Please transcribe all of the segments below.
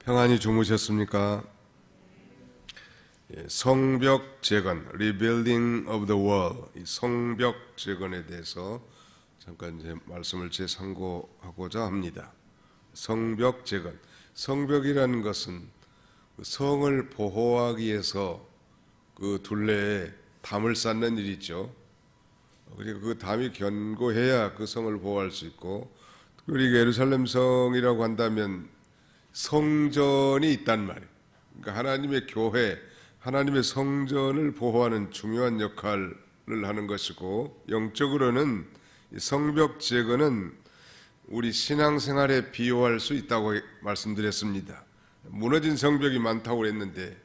평안히 주무셨습니까? 성벽 재건, Rebuilding of the Wall, 이 성벽 재건에 대해서 잠깐 이제 말씀을 재상고하고자 합니다. 성벽 재건, 성벽이라는 것은 성을 보호하기 위해서 그 둘레에 담을 쌓는 일이죠. 그리고 그 담이 견고해야 그 성을 보호할 수 있고, 특별히 예루살렘 성이라고 한다면 성전이 있단 말이에요. 그러니까 하나님의 교회, 하나님의 성전을 보호하는 중요한 역할을 하는 것이고, 영적으로는 성벽 재건은 우리 신앙생활에 비유할 수 있다고 말씀드렸습니다. 무너진 성벽이 많다고 그랬는데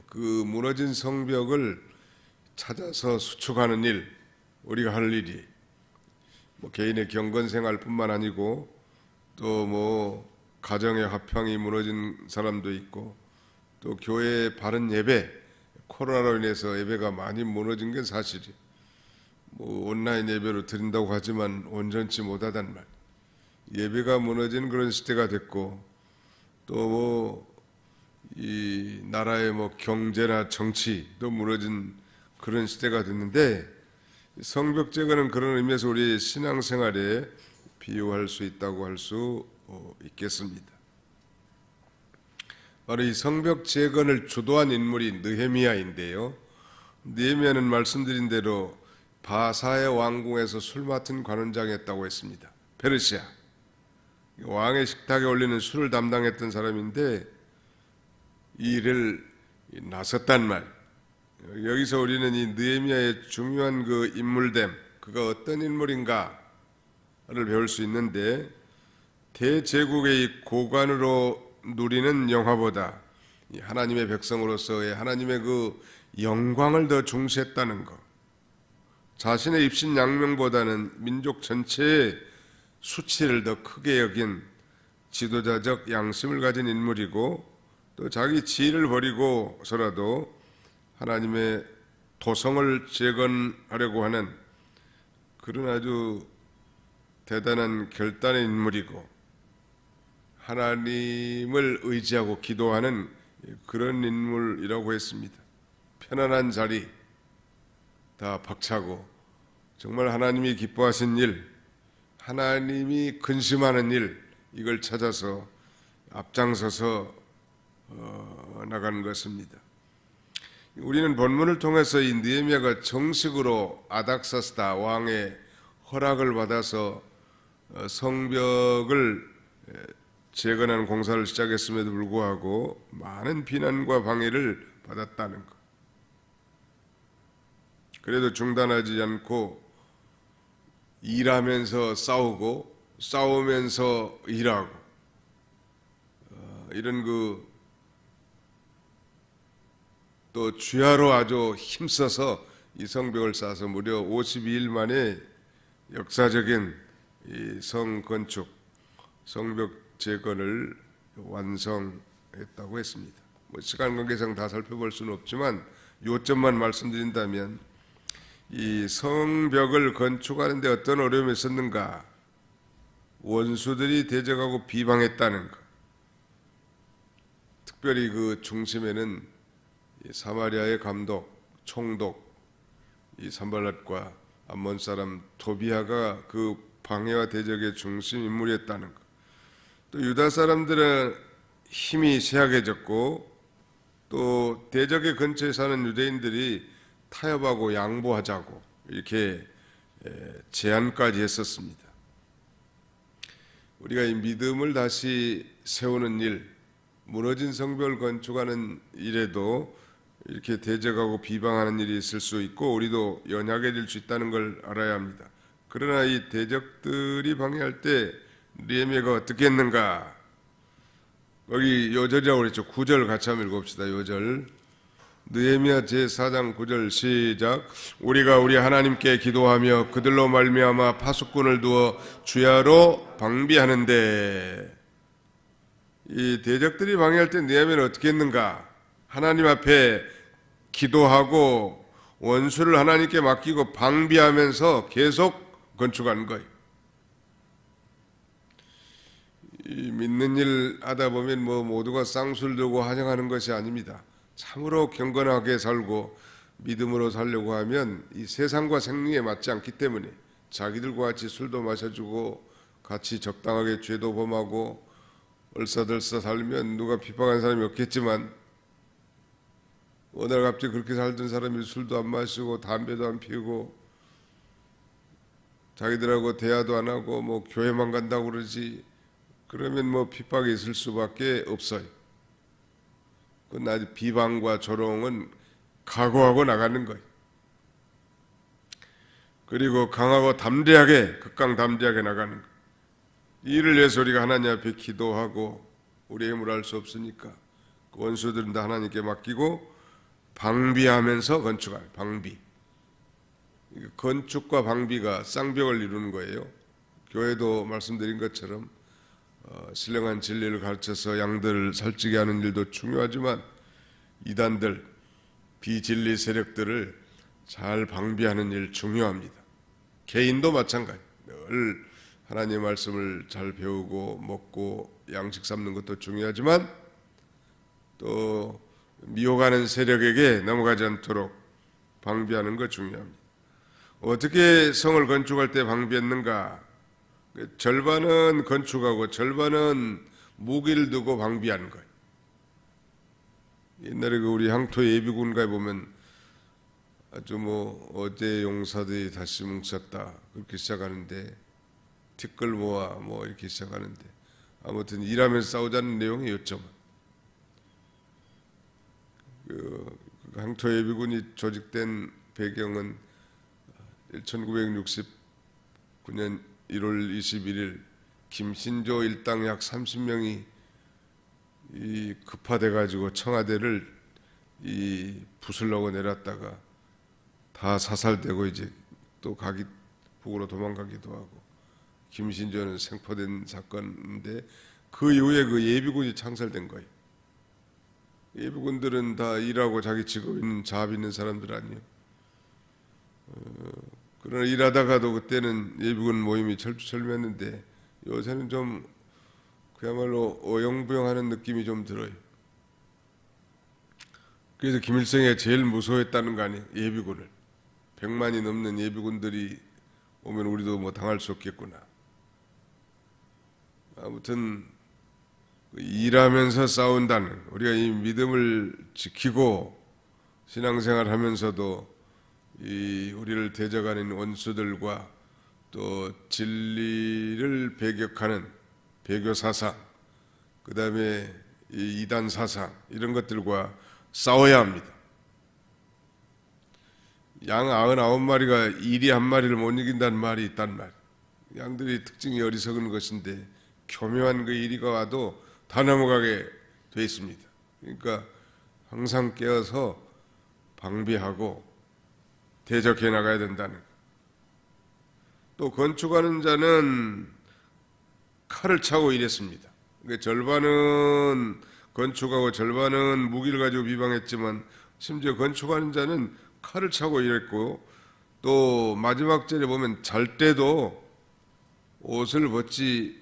그 무너진 성벽을 찾아서 수축하는 일, 우리가 할 일이 개인의 경건생활뿐만 아니고 또 가정의 화평이 무너진 사람도 있고, 또 교회의 바른 예배, 코로나로 인해서 예배가 많이 무너진 게 사실이에요. 온라인 예배로 드린다고 하지만 온전치 못하단 말. 예배가 무너진 그런 시대가 됐고, 또 이 나라의 경제나 정치도 무너진 그런 시대가 됐는데, 성벽 재건은 그런 의미에서 우리 신앙생활에 비유할 수 있다고 할 수 있겠습니다. 바로 이 성벽 재건을 주도한 인물이 느헤미야인데요. 느헤미야는 말씀드린 대로 바사의 왕궁에서 술 맡은 관원장이었다고 했습니다. 페르시아 왕의 식탁에 올리는 술을 담당했던 사람인데 이 일을 나섰단 말. 여기서 우리는 이 느헤미야의 중요한 그 인물됨, 그가 어떤 인물인가를 배울 수 있는데, 대제국의 고관으로 누리는 영화보다 하나님의 백성으로서의 하나님의 그 영광을 더 중시했다는 것, 자신의 입신양명보다는 민족 전체의 수치를 더 크게 여긴 지도자적 양심을 가진 인물이고, 또 자기 지위를 버리고서라도 하나님의 도성을 재건하려고 하는 그런 아주 대단한 결단의 인물이고, 하나님을 의지하고 기도하는 그런 인물이라고 했습니다. 편안한 자리 다 벅차고 정말 하나님이 기뻐하신 일, 하나님이 근심하는 일, 이걸 찾아서 앞장서서 나가는 것입니다. 우리는 본문을 통해서 이 느헤미야가 정식으로 아닥사스다 왕의 허락을 받아서 성벽을 재건하는 공사를 시작했음에도 불구하고 많은 비난과 방해를 받았다는 것. 그래도 중단하지 않고 일하면서 싸우고 싸우면서 일하고 이런 또 주야로 아주 힘써서 이 성벽을 쌓아서 무려 52일 만에 역사적인 이 성 건축, 성벽 재건을 완성했다고 했습니다. 시간 관계상 다 살펴볼 수는 없지만 요점만 말씀드린다면, 이 성벽을 건축하는 데 어떤 어려움이 있었는가? 원수들이 대적하고 비방했다는 것. 특별히 그 중심에는 사마리아의 감독, 총독 이 산발랏과 암몬 사람 도비아가 그 방해와 대적의 중심 인물이었다는 것. 또 유다 사람들은 힘이 쇠약해졌고, 또 대적의 근처에 사는 유대인들이 타협하고 양보하자고 이렇게 제안까지 했었습니다. 우리가 이 믿음을 다시 세우는 일, 무너진 성벽을 건축하는 일에도 이렇게 대적하고 비방하는 일이 있을 수 있고, 우리도 연약해질 수 있다는 걸 알아야 합니다. 그러나 이 대적들이 방해할 때 느헤미야가 어떻게 했는가? 여기 요절이라고 그랬죠. 9절 같이 한번 읽읍시다. 요절. 느헤미야 제4장 9절 시작. 우리가 우리 하나님께 기도하며 그들로 말미암아 파수꾼을 두어 주야로 방비하는데, 이 대적들이 방해할 때 느헤미야는 어떻게 했는가? 하나님 앞에 기도하고 원수를 하나님께 맡기고 방비하면서 계속 건축하는 거예요. 이 믿는 일 하다 보면 뭐 모두가 쌍수를 들고 환영하는 것이 아닙니다. 참으로 경건하게 살고 믿음으로 살려고 하면 이 세상과 생리에 맞지 않기 때문에 자기들과 같이 술도 마셔주고 같이 적당하게 죄도 범하고 얼싸들싸 살면 누가 비판하는 사람이 없겠지만, 오늘 갑자기 그렇게 살던 사람이 술도 안 마시고 담배도 안 피우고 자기들하고 대화도 안 하고 뭐 교회만 간다고 그러지, 그러면 뭐 핍박이 있을 수밖에 없어요. 그 비방과 조롱은 각오하고 나가는 거예요. 그리고 강하고 담대하게, 극강담대하게 나가는 거예요. 이를 위해서 우리가 하나님 앞에 기도하고, 우리의 힘으로 할 수 없으니까 그 원수들은 다 하나님께 맡기고 방비하면서 건축하는, 방비. 건축과 방비가 쌍벽을 이루는 거예요. 교회도 말씀드린 것처럼 신령한 진리를 가르쳐서 양들을 살찌게 하는 일도 중요하지만, 이단들, 비진리 세력들을 잘 방비하는 일 중요합니다. 개인도 마찬가지. 늘 하나님의 말씀을 잘 배우고 먹고 양식 삼는 것도 중요하지만, 또 미혹하는 세력에게 넘어가지 않도록 방비하는 것 중요합니다. 어떻게 성을 건축할 때 방비했는가? 절반은 건축하고 절반은 무기를 두고 방비하는 거예요. 옛날에 우리 향토 예비군가에 보면 아주 뭐 어제 용사들이 다시 뭉쳤다 그렇게 시작하는데, 티끌 모아 뭐 이렇게 시작하는데, 아무튼 일하면서 싸우자는 내용이었죠. 그 향토 예비군이 조직된 배경은 1969년 1월 21일 김신조 일당 약 30명이 이 급파돼 가지고 청와대를 부수려고 내렸다가 다 사살되고 이제 또 북으로 도망가기도 하고, 김신조는 생포된 사건인데, 그 이후에 그 예비군이 창설된 거예요. 예비군들은 다 일하고 자기 직업 있는 자업 있는 사람들 아니에요. 그러나 일하다가도 그때는 예비군 모임이 철두철미했는데, 요새는 좀 그야말로 어영부영하는 느낌이 좀 들어요. 그래서 김일성이 제일 무서워했다는 거 아니에요, 예비군을. 100만이 넘는 예비군들이 오면 우리도 뭐 당할 수 없겠구나. 아무튼 일하면서 싸운다는, 우리가 이 믿음을 지키고 신앙생활 하면서도 우리를 대적하는 원수들과 또 진리를 배격하는 배교 사상, 그 다음에 이단 사상, 이런 것들과 싸워야 합니다. 양 99마리가 이리 한 마리를 못 이긴다는 말이 있단 말이에요. 양들이 특징이 어리석은 것인데 교묘한 그 이리가 와도 다 넘어가게 돼 있습니다. 그러니까 항상 깨어서 방비하고 대적해 나가야 된다는. 또 건축하는 자는 칼을 차고 일했습니다. 그러니까 절반은 건축하고 절반은 무기를 가지고 비방했지만, 심지어 건축하는 자는 칼을 차고 일했고, 또 마지막 절에 보면 잘 때도 옷을 벗지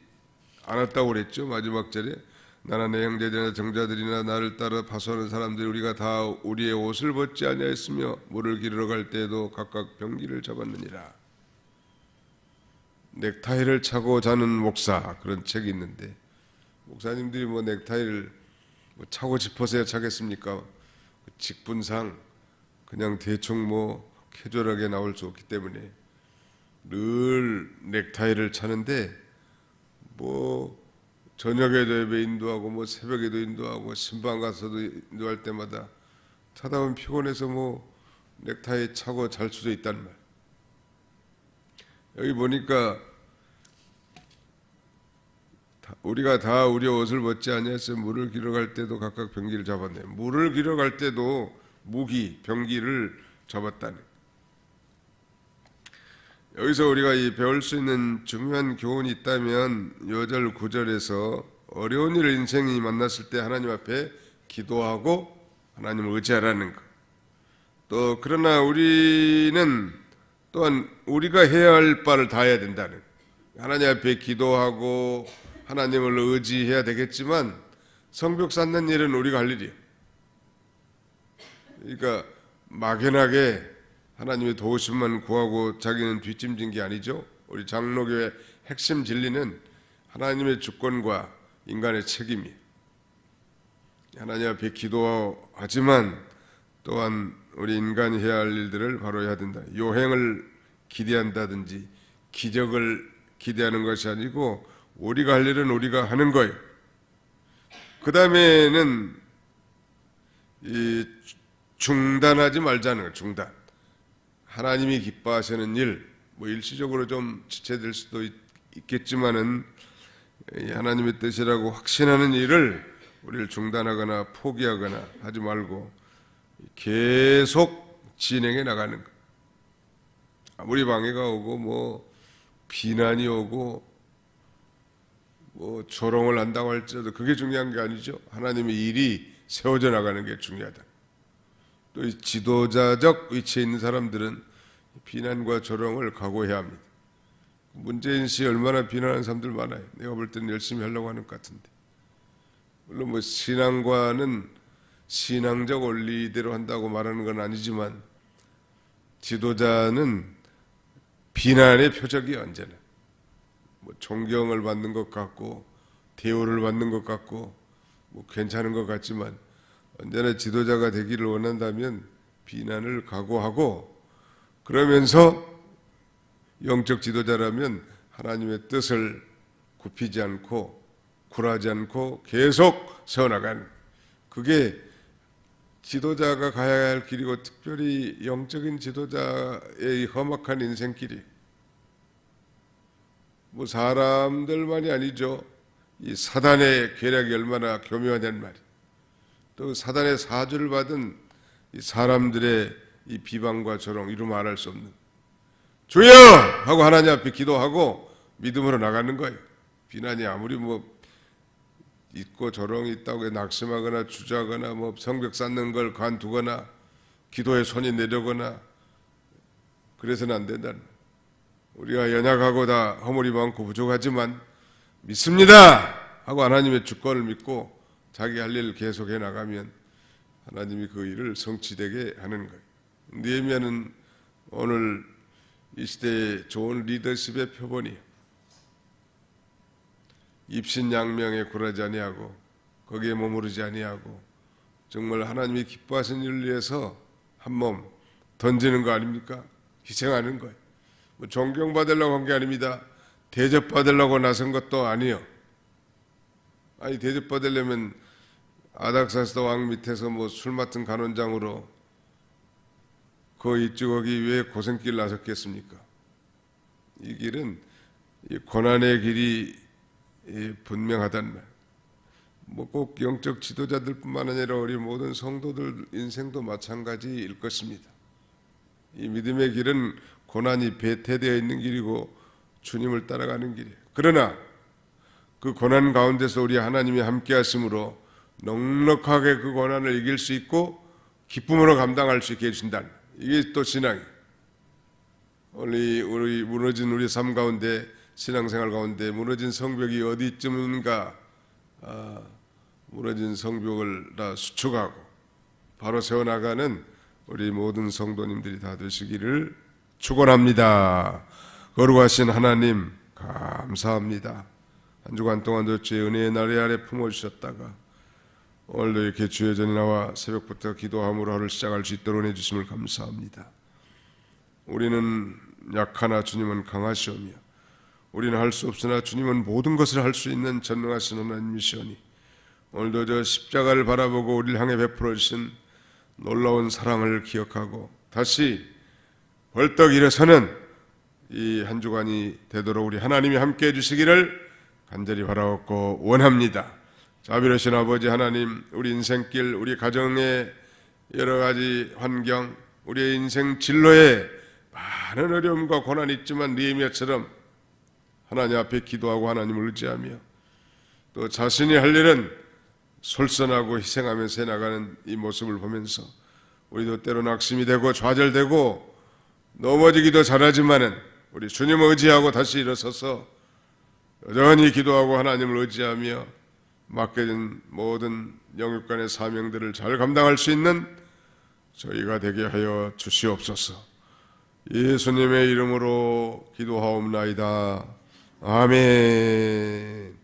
않았다고 그랬죠. 마지막 절에 나나 내 형제들이나 정자들이나 나를 따라 파수하는 사람들이 우리가 다 우리의 옷을 벗지 아니하였으며 물을 기르러 갈 때에도 각각 병기를 잡았느니라. 넥타이를 차고 자는 목사, 그런 책이 있는데, 목사님들이 뭐 넥타이를 뭐 차고 싶어서야 차겠습니까? 직분상 그냥 대충 뭐 캐주얼하게 나올 수 없기 때문에 늘 넥타이를 차는데, 뭐 저녁에도 예배 인도하고 뭐 새벽에도 인도하고 신방 가서도 인도할 때마다 차다 보면 피곤해서 뭐 넥타이 차고 잘 수도 있단 말. 여기 보니까 우리가 다 우리의 옷을 벗지 아니하여서 물을 기러 갈 때도 각각 병기를 잡았네. 물을 기러 갈 때도 무기, 병기를 잡았다네. 여기서 우리가 배울 수 있는 중요한 교훈이 있다면, 요절 9절에서 어려운 일을 인생이 만났을 때 하나님 앞에 기도하고 하나님을 의지하라는 것. 또 그러나 우리는 또한 우리가 해야 할 바를 다 해야 된다는 것. 하나님 앞에 기도하고 하나님을 의지해야 되겠지만 성벽 쌓는 일은 우리가 할 일이에요. 그러니까 막연하게 하나님의 도우심만 구하고 자기는 뒷짐진 게 아니죠. 우리 장로교의 핵심 진리는 하나님의 주권과 인간의 책임이에요. 하나님 앞에 기도하지만 또한 우리 인간이 해야 할 일들을 바로 해야 된다. 요행을 기대한다든지 기적을 기대하는 것이 아니고 우리가 할 일은 우리가 하는 거예요. 그 다음에는 이 중단하지 말자는 거예요. 중단. 하나님이 기뻐하시는 일, 뭐 일시적으로 좀 지체될 수도 있겠지만은 하나님의 뜻이라고 확신하는 일을 우리를 중단하거나 포기하거나 하지 말고 계속 진행해 나가는 것. 아무리 방해가 오고 뭐 비난이 오고 뭐 조롱을 한다고 할지라도 그게 중요한 게 아니죠. 하나님의 일이 세워져 나가는 게 중요하다. 또 이 지도자적 위치에 있는 사람들은 비난과 조롱을 각오해야 합니다. 문재인 씨 얼마나 비난하는 사람들 많아요. 내가 볼 때는 열심히 하려고 하는 것 같은데. 물론 뭐 신앙과는 신앙적 원리대로 한다고 말하는 건 아니지만 지도자는 비난의 표적이 언제나 뭐 존경을 받는 것 같고 대우를 받는 것 같고 뭐 괜찮은 것 같지만 언제나 지도자가 되기를 원한다면 비난을 각오하고 그러면서 영적 지도자라면 하나님의 뜻을 굽히지 않고 굴하지 않고 계속 세워나가는 그게 지도자가 가야 할 길이고 특별히 영적인 지도자의 험악한 인생길이 뭐 사람들만이 아니죠. 이 사단의 계략이 얼마나 교묘하단 말이에요. 또 사단의 사주를 받은 이 사람들의 이 비방과 조롱 이루 말할 수 없는 주여! 하고 하나님 앞에 기도하고 믿음으로 나가는 거예요. 비난이 아무리 뭐 있고 조롱이 있다고 낙심하거나 주저하거나 뭐 성벽 쌓는 걸 관두거나 기도에 손이 내려거나 그래서는 안 된다는 거예요. 우리가 연약하고 다 허물이 많고 부족하지만 믿습니다! 하고 하나님의 주권을 믿고 자기 할 일을 계속해 나가면 하나님이 그 일을 성취되게 하는 거예요. 느헤미야는 오늘 이 시대의 좋은 리더십의 표본이에요. 입신양명에 굴하지 아니하고 거기에 머무르지 아니하고 정말 하나님이 기뻐하시는 일을 위해서 한 몸 던지는 거 아닙니까? 희생하는 거예요. 뭐 존경받으려고 한 게 아닙니다. 대접받으려고 나선 것도 아니에요. 아니 대접받으려면 아닥사스다 왕 밑에서 뭐 술 맡은 간원장으로 그 입주하기 위해 고생길 나섰겠습니까? 이 길은 이 고난의 길이 분명하단 말. 뭐 꼭 영적 지도자들뿐만 아니라 우리 모든 성도들 인생도 마찬가지일 것입니다. 이 믿음의 길은 고난이 배태되어 있는 길이고 주님을 따라가는 길이에요. 그러나 그 고난 가운데서 우리 하나님이 함께 하심으로 넉넉하게 그 고난을 이길 수 있고 기쁨으로 감당할 수 있게 해준다. 이게 또 신앙이에요. 우리 무너진 우리 삶 가운데 신앙생활 가운데 무너진 성벽이 어디쯤인가 무너진 성벽을 다 수축하고 바로 세워나가는 우리 모든 성도님들이 다 되시기를 축원합니다. 거룩하신 하나님 감사합니다. 한 주간 동안도 주의 은혜의 나리 아래 품어주셨다가 오늘도 이렇게 주의 전에 나와 새벽부터 기도함으로 하루를 시작할 수 있도록 해주심을 감사합니다. 우리는 약하나 주님은 강하시오며 우리는 할 수 없으나 주님은 모든 것을 할 수 있는 전능하신 하나님이시오니 오늘도 저 십자가를 바라보고 우리를 향해 베풀어 주신 놀라운 사랑을 기억하고 다시 벌떡 일어서는 이 한 주간이 되도록 우리 하나님이 함께 해주시기를 간절히 바라옵고 원합니다. 자비로우신 아버지 하나님, 우리 인생길, 우리 가정의 여러 가지 환경, 우리의 인생 진로에 많은 어려움과 고난이 있지만 느헤미야처럼 하나님 앞에 기도하고 하나님을 의지하며 또 자신이 할 일은 솔선하고 희생하면서 해나가는 이 모습을 보면서 우리도 때로 낙심이 되고 좌절되고 넘어지기도 잘하지만은 우리 주님을 의지하고 다시 일어서서 여전히 기도하고 하나님을 의지하며 맡겨진 모든 영육간의 사명들을 잘 감당할 수 있는 저희가 되게 하여 주시옵소서. 예수님의 이름으로 기도하옵나이다. 아멘.